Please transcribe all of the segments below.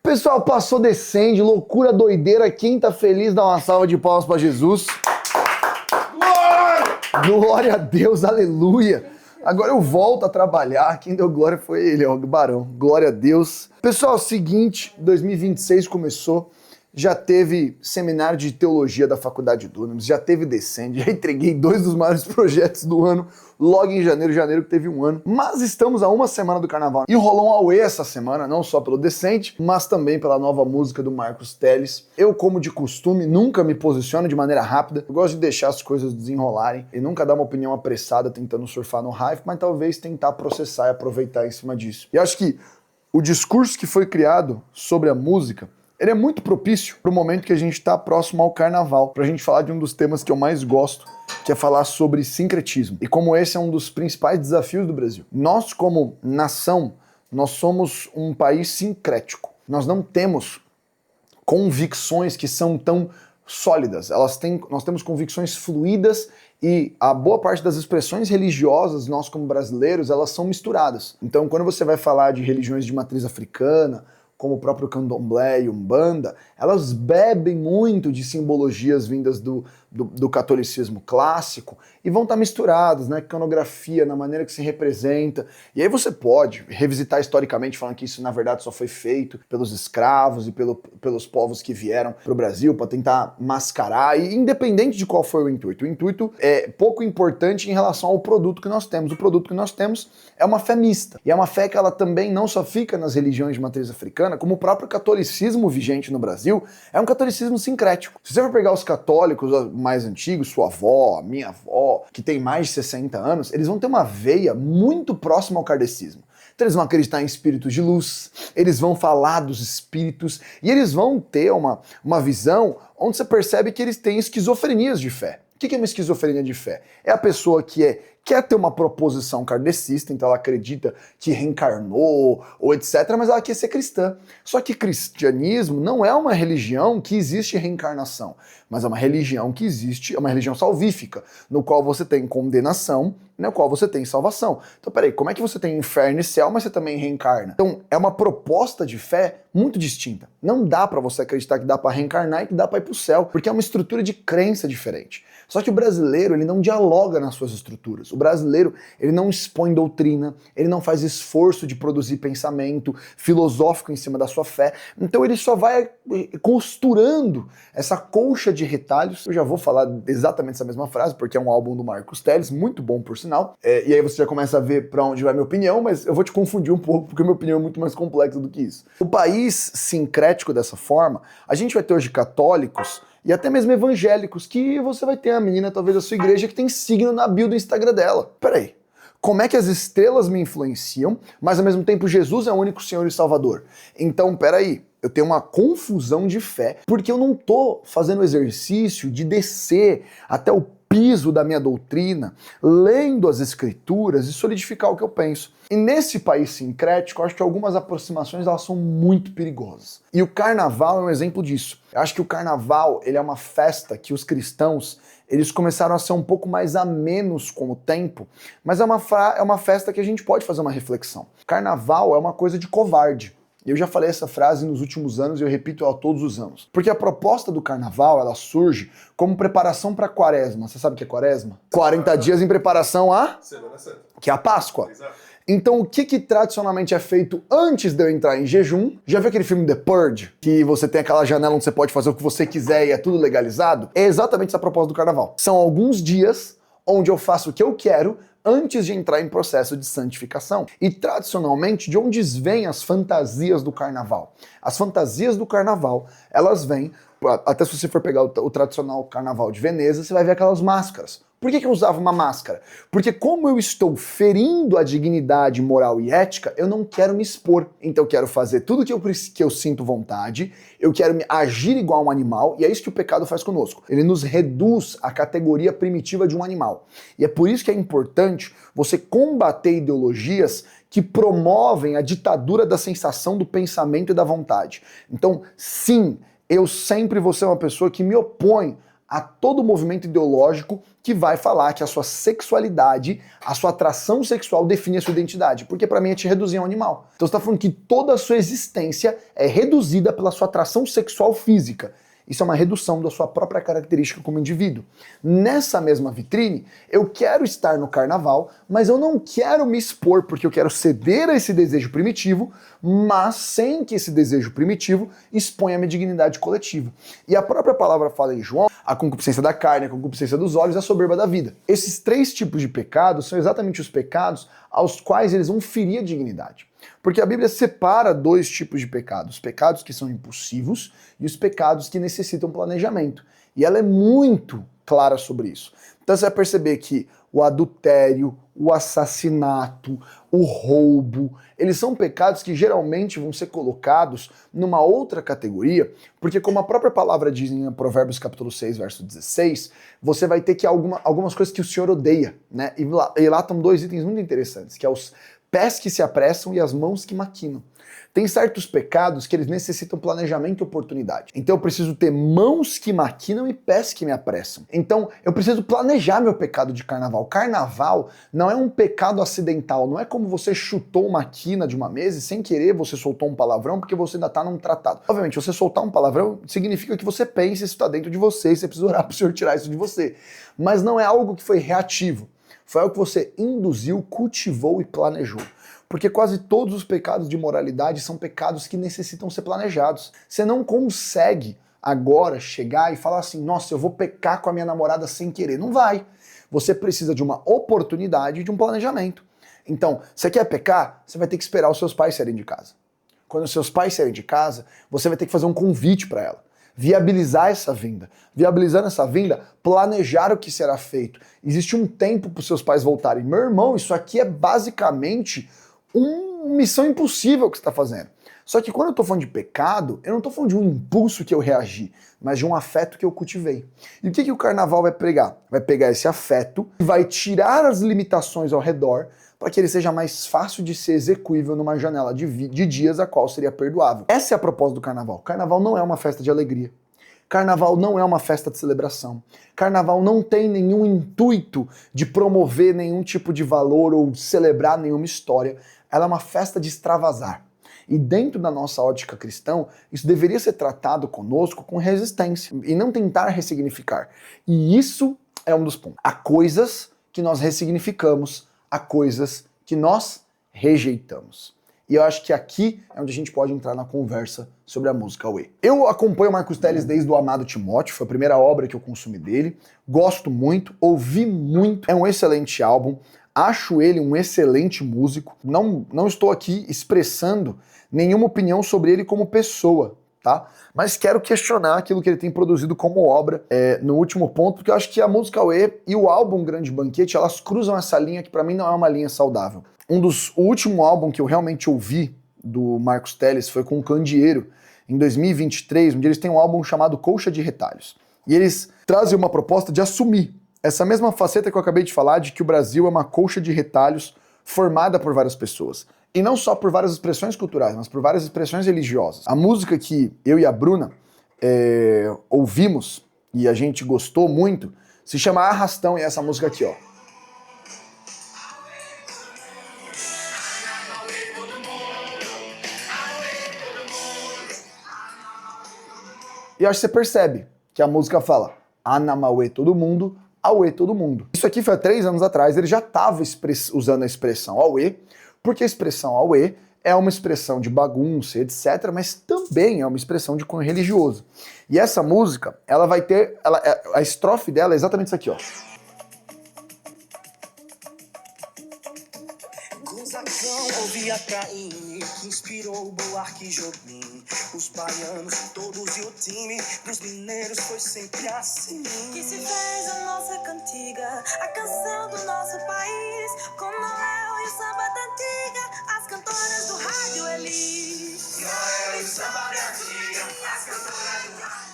Pessoal, passou Descende, loucura, doideira. Quem tá feliz, dá uma salva de palmas pra Jesus. Glória! Glória a Deus, aleluia. Agora eu volto a trabalhar. Quem deu glória foi ele, ó, o Barão. Glória a Deus. Pessoal, seguinte, 2026 começou. Já teve seminário de teologia da Faculdade Dunamis, já teve Descende, já entreguei 2 dos maiores projetos do ano, logo em janeiro que teve um ano. Mas estamos a uma semana do Carnaval. E rolou um auê essa semana, não só pelo Descende, mas também pela nova música do Marcos Telles. Eu, como de costume, nunca me posiciono de maneira rápida. Eu gosto de deixar as coisas desenrolarem e nunca dar uma opinião apressada tentando surfar no hype, mas talvez tentar processar e aproveitar em cima disso. E acho que o discurso que foi criado sobre a música, ele é muito propício para o momento que a gente está próximo ao Carnaval, para a gente falar de um dos temas que eu mais gosto, que é falar sobre sincretismo. E como esse é um dos principais desafios do Brasil. Nós, como nação, nós somos um país sincrético. Nós não temos convicções que são tão sólidas. Nós temos convicções fluídas e a boa parte das expressões religiosas, nós como brasileiros, elas são misturadas. Então, quando você vai falar de religiões de matriz africana, como o próprio candomblé e umbanda, elas bebem muito de simbologias vindas do catolicismo clássico e vão estar misturadas, né? Iconografia, na maneira que se representa. E aí você pode revisitar historicamente, falando que isso na verdade só foi feito pelos escravos e pelos povos que vieram para o Brasil para tentar mascarar, e independente de qual foi o intuito é pouco importante em relação ao produto que nós temos. O produto que nós temos é uma fé mista. E é uma fé que ela também não só fica nas religiões de matriz africana, como o próprio catolicismo vigente no Brasil é um catolicismo sincrético. Se você for pegar os católicos mais antigos, sua avó, minha avó, que tem mais de 60 anos, eles vão ter uma veia muito próxima ao kardecismo. Então eles vão acreditar em espíritos de luz, eles vão falar dos espíritos, e eles vão ter uma visão onde você percebe que eles têm esquizofrenias de fé. O que é uma esquizofrenia de fé? É a pessoa que quer ter uma proposição kardecista, então ela acredita que reencarnou ou etc, mas ela quer ser cristã. Só que cristianismo não é uma religião que existe reencarnação, mas é uma religião que existe, é uma religião salvífica, no qual você tem condenação, no qual você tem salvação. Então peraí, como é que você tem inferno e céu, mas você também reencarna? Então é uma proposta de fé muito distinta. Não dá pra você acreditar que dá pra reencarnar e que dá pra ir pro céu, porque é uma estrutura de crença diferente. Só que o brasileiro, ele não dialoga nas suas estruturas. O brasileiro, ele não expõe doutrina, ele não faz esforço de produzir pensamento filosófico em cima da sua fé. Então ele só vai costurando essa colcha de retalhos. Eu já vou falar exatamente essa mesma frase, porque é um álbum do Marcos Telles, muito bom por sinal. E aí você já começa a ver pra onde vai minha opinião, mas eu vou te confundir um pouco, porque minha opinião é muito mais complexa do que isso. O país sincrético dessa forma, a gente vai ter hoje católicos e até mesmo evangélicos, que você vai ter a menina, talvez, da sua igreja, que tem signo na bio do Instagram dela. Peraí, como é que as estrelas me influenciam, mas ao mesmo tempo Jesus é o único Senhor e Salvador? Então, peraí, eu tenho uma confusão de fé, porque eu não tô fazendo o exercício de descer até o piso da minha doutrina, lendo as escrituras e solidificar o que eu penso. E nesse país sincrético, eu acho que algumas aproximações elas são muito perigosas. E o Carnaval é um exemplo disso. Eu acho que o Carnaval ele é uma festa que os cristãos eles começaram a ser um pouco mais amenos com o tempo, mas é uma festa que a gente pode fazer uma reflexão. Carnaval é uma coisa de covarde. Eu já falei essa frase nos últimos anos e eu repito ela todos os anos. Porque a proposta do Carnaval, ela surge como preparação para a Quaresma. Você sabe o que é Quaresma? 40 dias em preparação a... Semana Santa. Que é a Páscoa. Exato. Então o que tradicionalmente é feito antes de eu entrar em jejum? Já viu aquele filme The Purge? Que você tem aquela janela onde você pode fazer o que você quiser e é tudo legalizado? É exatamente essa a proposta do Carnaval. São alguns dias onde eu faço o que eu quero antes de entrar em processo de santificação. E tradicionalmente, de onde vêm as fantasias do Carnaval? As fantasias do Carnaval, elas vêm, até se você for pegar o tradicional Carnaval de Veneza, você vai ver aquelas máscaras. Por que eu usava uma máscara? Porque como eu estou ferindo a dignidade moral e ética, eu não quero me expor. Então eu quero fazer tudo que eu sinto vontade, eu quero agir igual um animal, e é isso que o pecado faz conosco. Ele nos reduz à categoria primitiva de um animal. E é por isso que é importante você combater ideologias que promovem a ditadura da sensação, do pensamento e da vontade. Então, sim, eu sempre vou ser uma pessoa que me opõe a todo movimento ideológico que vai falar que a sua sexualidade, a sua atração sexual define a sua identidade. Porque pra mim é te reduzir a um animal. Então você tá falando que toda a sua existência é reduzida pela sua atração sexual física. Isso é uma redução da sua própria característica como indivíduo. Nessa mesma vitrine, eu quero estar no carnaval, mas eu não quero me expor porque eu quero ceder a esse desejo primitivo, mas sem que esse desejo primitivo exponha a minha dignidade coletiva. E a própria palavra fala em João, a concupiscência da carne, a concupiscência dos olhos e a soberba da vida. Esses três tipos de pecados são exatamente os pecados aos quais eles vão ferir a dignidade. Porque a Bíblia separa dois tipos de pecados, os pecados que são impulsivos e os pecados que necessitam planejamento. E ela é muito clara sobre isso. Então você vai perceber que o adultério, o assassinato, o roubo, eles são pecados que geralmente vão ser colocados numa outra categoria, porque como a própria palavra diz em Provérbios capítulo 6, verso 16, você vai ter que algumas coisas que o Senhor odeia, né? E lá estão dois itens muito interessantes, que é os pés que se apressam e as mãos que maquinam. Tem certos pecados que eles necessitam planejamento e oportunidade. Então eu preciso ter mãos que maquinam e pés que me apressam. Então eu preciso planejar meu pecado de carnaval. Carnaval não é um pecado acidental, não é como você chutou uma quina de uma mesa e sem querer você soltou um palavrão porque você ainda tá num tratado. Obviamente, você soltar um palavrão significa que você pensa, isso está dentro de você e você precisa orar pro Senhor tirar isso de você. Mas não é algo que foi reativo. Foi algo que você induziu, cultivou e planejou. Porque quase todos os pecados de moralidade são pecados que necessitam ser planejados. Você não consegue agora chegar e falar assim, nossa, eu vou pecar com a minha namorada sem querer. Não vai. Você precisa de uma oportunidade e de um planejamento. Então, você quer pecar? Você vai ter que esperar os seus pais saírem de casa. Quando os seus pais saírem de casa, você vai ter que fazer um convite para ela. Viabilizar essa vinda. Viabilizando essa vinda, planejar o que será feito. Existe um tempo para os seus pais voltarem. Meu irmão, isso aqui é basicamente uma missão impossível que você está fazendo. Só que quando eu estou falando de pecado, eu não estou falando de um impulso que eu reagi, mas de um afeto que eu cultivei. E o que o carnaval vai pregar? Vai pegar esse afeto e vai tirar as limitações ao redor para que ele seja mais fácil de ser execuível numa janela de dias a qual seria perdoável. Essa é a proposta do carnaval. Carnaval não é uma festa de alegria. Carnaval não é uma festa de celebração. Carnaval não tem nenhum intuito de promover nenhum tipo de valor ou celebrar nenhuma história. Ela é uma festa de extravasar. E dentro da nossa ótica cristã, isso deveria ser tratado conosco com resistência e não tentar ressignificar. E isso é um dos pontos. Há coisas que nós ressignificamos, há coisas que nós rejeitamos. E eu acho que aqui é onde a gente pode entrar na conversa sobre a música Away. Eu acompanho o Marcos Telles desde o Amado Timóteo, foi a primeira obra que eu consumi dele. Gosto muito, ouvi muito, é um excelente álbum. Acho ele um excelente músico. Não estou aqui expressando nenhuma opinião sobre ele como pessoa, tá? Mas quero questionar aquilo que ele tem produzido como obra no último ponto, porque eu acho que a música Away e o álbum Grande Banquete, elas cruzam essa linha que pra mim não é uma linha saudável. O último álbum que eu realmente ouvi do Marcos Telles foi com o Candeeiro, em 2023, onde eles têm um álbum chamado Colcha de Retalhos. E eles trazem uma proposta de assumir essa mesma faceta que eu acabei de falar, de que o Brasil é uma colcha de retalhos formada por várias pessoas. E não só por várias expressões culturais, mas por várias expressões religiosas. A música que eu e a Bruna ouvimos, e a gente gostou muito, se chama Arrastão, e é essa música aqui, ó. E eu acho que você percebe que a música fala Anamauê todo mundo, Auê todo mundo. Isso aqui foi há 3 anos atrás, ele já estava usando a expressão Auê, porque a expressão Auê é uma expressão de bagunça, etc., mas também é uma expressão de cunho religioso. E essa música, ela vai ter, a estrofe dela é exatamente isso aqui, ó. Gonzagão ouvia Caim, que inspirou Buarque e Jobim. Os baianos todos e o time dos mineiros foi sempre assim. Que se fez a nossa cantiga, a canção do nosso país. Com Noel e o samba da antiga, as cantoras do rádio Elis. Noel e o samba da antiga, as cantoras do rádio.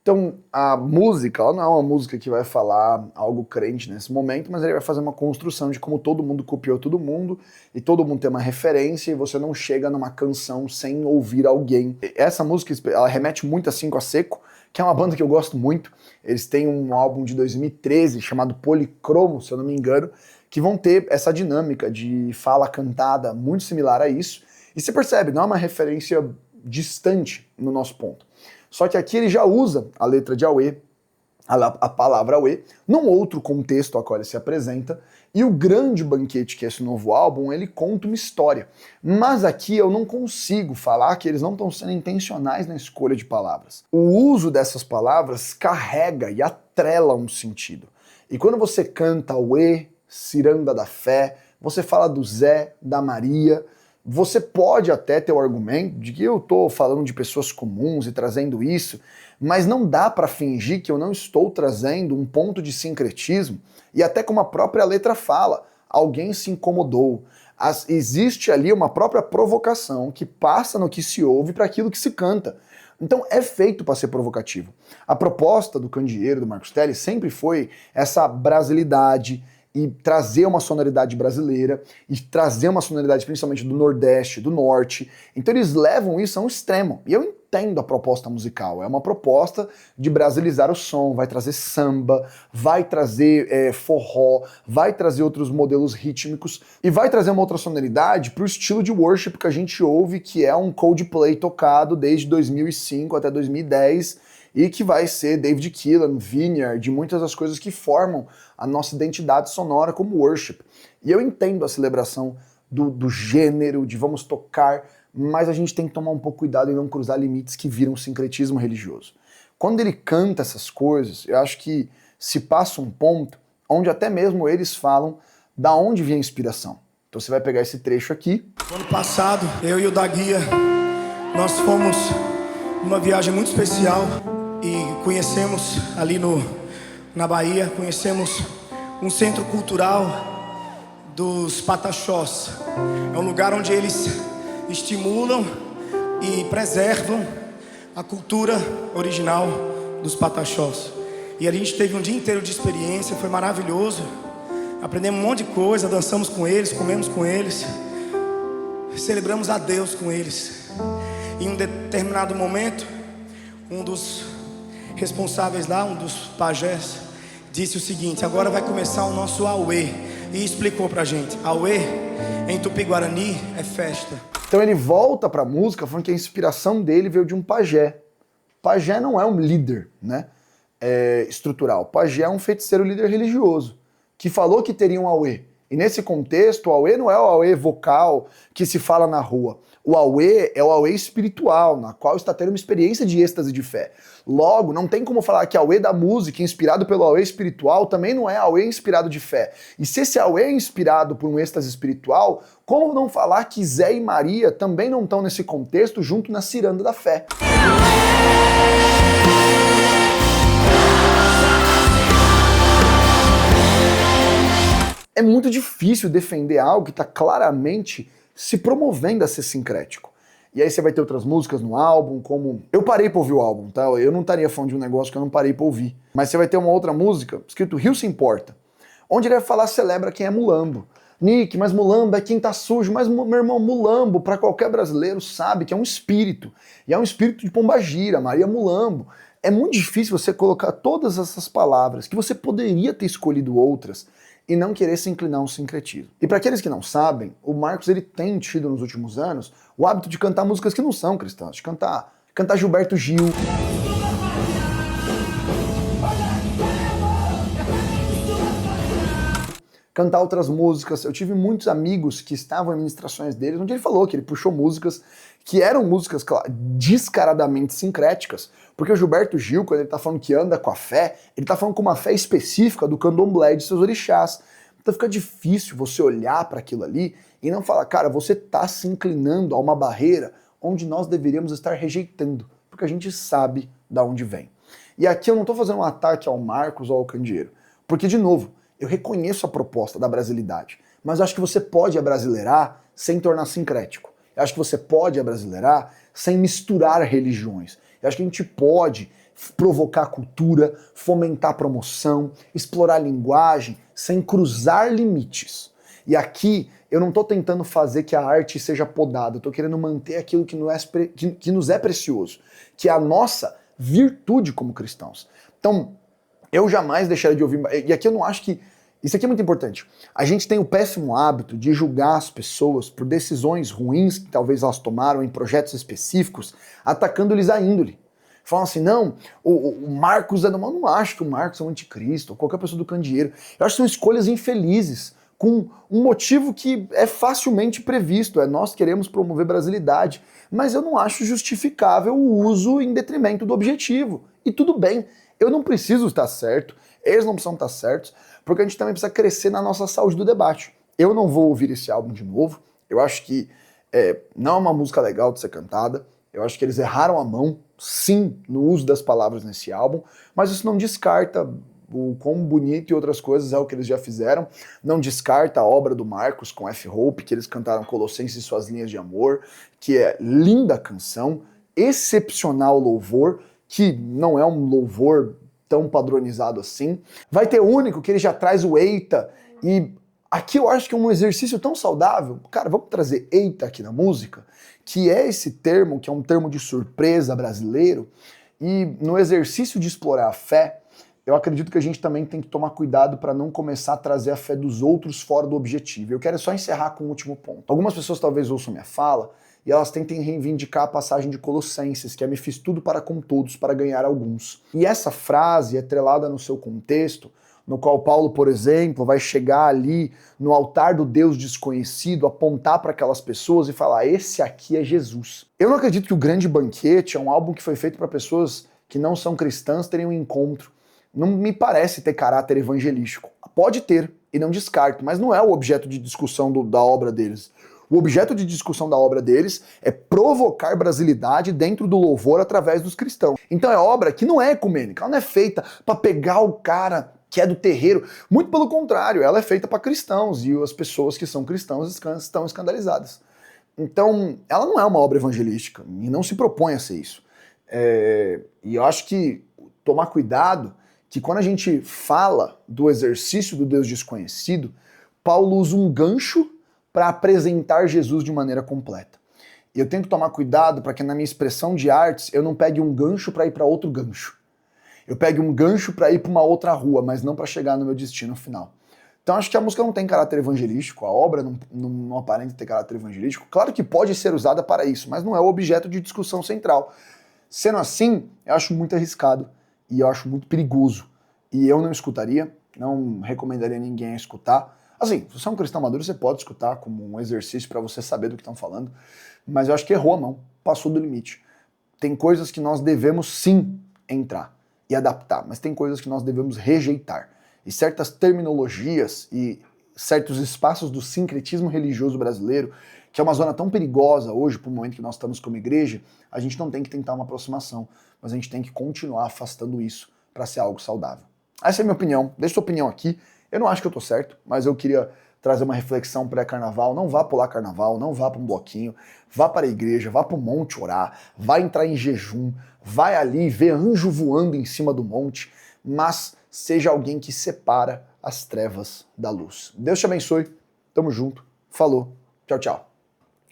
Então, a música, ela não é uma música que vai falar algo crente nesse momento, mas ele vai fazer uma construção de como todo mundo copiou todo mundo, e todo mundo tem uma referência, e você não chega numa canção sem ouvir alguém. Essa música, ela remete muito a Cinco a Seco, que é uma banda que eu gosto muito. Eles têm um álbum de 2013 chamado Policromo, se eu não me engano, que vão ter essa dinâmica de fala cantada muito similar a isso. E você percebe, não é uma referência distante no nosso ponto. Só que aqui ele já usa a letra de Auê, a palavra Auê, num outro contexto ao qual ele se apresenta, e o Grande Banquete, que é esse novo álbum, ele conta uma história. Mas aqui eu não consigo falar que eles não estão sendo intencionais na escolha de palavras. O uso dessas palavras carrega e atrela um sentido. E quando você canta Auê, Ciranda da Fé, você fala do Zé, da Maria, você pode até ter o argumento de que eu estou falando de pessoas comuns e trazendo isso, mas não dá para fingir que eu não estou trazendo um ponto de sincretismo, e até como a própria letra fala, alguém se incomodou. Existe ali uma própria provocação que passa no que se ouve para aquilo que se canta. Então é feito para ser provocativo. A proposta do Candeeiro, do Marcos Teles, sempre foi essa brasilidade, e trazer uma sonoridade brasileira, e trazer uma sonoridade principalmente do Nordeste, do Norte. Então eles levam isso a um extremo. E eu entendo a proposta musical. É uma proposta de brasilizar o som, vai trazer samba, vai trazer forró, vai trazer outros modelos rítmicos, e vai trazer uma outra sonoridade pro estilo de worship que a gente ouve, que é um Coldplay tocado desde 2005 até 2010, e que vai ser David Keelan, Vineyard, muitas das coisas que formam a nossa identidade sonora como worship. E eu entendo a celebração do gênero, de vamos tocar, mas a gente tem que tomar um pouco cuidado em não cruzar limites que viram sincretismo religioso. Quando ele canta essas coisas, eu acho que se passa um ponto onde até mesmo eles falam da onde vem a inspiração. Então você vai pegar esse trecho aqui. Ano passado, eu e o Daguia, nós fomos numa viagem muito especial e conhecemos ali na Bahia, conhecemos um centro cultural dos Pataxós. É um lugar onde eles estimulam e preservam a cultura original dos Pataxós. E a gente teve um dia inteiro de experiência, foi maravilhoso. Aprendemos um monte de coisa, dançamos com eles, comemos com eles, celebramos a Deus com eles. Em um determinado momento, um dos responsáveis lá, um dos pajés, disse o seguinte: agora vai começar o nosso Auê. E explicou pra gente: Auê, em Tupi-Guarani, é festa. Então ele volta pra música falando que a inspiração dele veio de um pajé. Pajé não é um líder, né, estrutural. Pajé é um feiticeiro líder religioso, que falou que teria um Auê. E nesse contexto, o Auê não é o Auê vocal que se fala na rua. O Auê é o Auê espiritual, na qual está tendo uma experiência de êxtase de fé. Logo, não tem como falar que Auê da música, inspirado pelo Auê espiritual, também não é Auê inspirado de fé. E se esse Auê é inspirado por um êxtase espiritual, como não falar que Zé e Maria também não estão nesse contexto junto na ciranda da fé? É muito difícil defender algo que está claramente se promovendo a ser sincrético. E aí você vai ter outras músicas no álbum, como... Eu parei pra ouvir o álbum, tá? Eu não estaria falando de um negócio que eu não parei pra ouvir. Mas você vai ter uma outra música, escrito Rio Se Importa, onde ele vai falar celebra quem é mulambo. Nick, mas mulambo é quem tá sujo. Mas, meu irmão, mulambo, pra qualquer brasileiro, sabe que é um espírito. E é um espírito de Pombagira, Maria Mulambo. É muito difícil você colocar todas essas palavras, que você poderia ter escolhido outras, e não querer se inclinar a um sincretismo. E para aqueles que não sabem, o Marcos ele tem tido nos últimos anos o hábito de cantar músicas que não são cristãs, de cantar Gilberto Gil. Cantar outras músicas. Eu tive muitos amigos que estavam em ministrações deles, onde ele falou que ele puxou músicas que eram músicas descaradamente sincréticas, porque o Gilberto Gil, quando ele tá falando que anda com a fé, ele tá falando com uma fé específica do candomblé de seus orixás. Então fica difícil você olhar para aquilo ali e não falar, cara, você tá se inclinando a uma barreira onde nós deveríamos estar rejeitando, porque a gente sabe da onde vem. E aqui eu não tô fazendo um ataque ao Marcos ou ao Candeeiro, porque, de novo, eu reconheço a proposta da brasilidade, mas eu acho que você pode abrasileirar sem tornar sincrético. Eu acho que você pode abrasileirar sem misturar religiões. Eu acho que a gente pode provocar cultura, fomentar promoção, explorar a linguagem, sem cruzar limites. E aqui eu não estou tentando fazer que a arte seja podada, eu estou querendo manter aquilo que nos é precioso, que é a nossa virtude como cristãos. Então, eu jamais deixaria de ouvir, e aqui eu não acho que, isso aqui é muito importante, a gente tem o péssimo hábito de julgar as pessoas por decisões ruins que talvez elas tomaram em projetos específicos, atacando-lhes a índole. Falam assim, não, o Marcos é do mal. Eu não acho que o Marcos é um anticristo, ou qualquer pessoa do candeeiro. Eu acho que são escolhas infelizes, com um motivo que é facilmente previsto, nós queremos promover brasilidade, mas eu não acho justificável o uso em detrimento do objetivo. E tudo bem, eu não preciso estar certo, eles não precisam estar certos, porque a gente também precisa crescer na nossa saúde do debate. Eu não vou ouvir esse álbum de novo, eu acho que não é uma música legal de ser cantada, eu acho que eles erraram a mão, sim, no uso das palavras nesse álbum, mas isso não descarta o quão bonito e outras coisas é o que eles já fizeram, não descarta a obra do Marcos com F-Hope, que eles cantaram Colossenses e Suas Linhas de Amor, que é linda canção, excepcional louvor, que não é um louvor tão padronizado assim. Vai ter o único que ele já traz o eita, e aqui eu acho que é um exercício tão saudável. Cara, vamos trazer eita aqui na música, que é esse termo, que é um termo de surpresa brasileiro, e no exercício de explorar a fé, eu acredito que a gente também tem que tomar cuidado para não começar a trazer a fé dos outros fora do objetivo. Eu quero só encerrar com um último ponto. Algumas pessoas talvez ouçam minha fala e elas tentem reivindicar a passagem de Colossenses, que é me fiz tudo para com todos, para ganhar alguns. E essa frase, atrelada no seu contexto, no qual Paulo, por exemplo, vai chegar ali no altar do Deus desconhecido, apontar para aquelas pessoas e falar, esse aqui é Jesus. Eu não acredito que o Grande Banquete é um álbum que foi feito para pessoas que não são cristãs terem um encontro. Não me parece ter caráter evangelístico. Pode ter, e não descarto, mas não é o objeto de discussão da obra deles. O objeto de discussão da obra deles é provocar brasilidade dentro do louvor através dos cristãos. Então é obra que não é ecumênica, ela não é feita para pegar o cara que é do terreiro. Muito pelo contrário, ela é feita para cristãos, e as pessoas que são cristãos estão escandalizadas. Então, ela não é uma obra evangelística, e não se propõe a ser isso. E eu acho que tomar cuidado que quando a gente fala do exercício do Deus desconhecido, Paulo usa um gancho para apresentar Jesus de maneira completa. E eu tenho que tomar cuidado para que na minha expressão de artes eu não pegue um gancho para ir para outro gancho. Eu pegue um gancho para ir para uma outra rua, mas não para chegar no meu destino final. Então acho que a música não tem caráter evangelístico, a obra não aparenta ter caráter evangelístico. Claro que pode ser usada para isso, mas não é o objeto de discussão central. Sendo assim, eu acho muito arriscado e eu acho muito perigoso. E eu não escutaria, não recomendaria ninguém a escutar. Assim, se você é um cristão maduro, você pode escutar como um exercício para você saber do que estão falando, mas eu acho que errou a mão, passou do limite. Tem coisas que nós devemos sim entrar e adaptar, mas tem coisas que nós devemos rejeitar. E certas terminologias e certos espaços do sincretismo religioso brasileiro, que é uma zona tão perigosa hoje, para o momento que nós estamos como igreja, a gente não tem que tentar uma aproximação, mas a gente tem que continuar afastando isso para ser algo saudável. Essa é a minha opinião, deixa sua opinião aqui. Eu não acho que eu tô certo, mas eu queria trazer uma reflexão pré-carnaval. Não vá pular carnaval, não vá para um bloquinho, vá para a igreja, vá para o monte orar, vá entrar em jejum, vai ali ver anjo voando em cima do monte, mas seja alguém que separa as trevas da luz. Deus te abençoe, tamo junto, falou, tchau, tchau.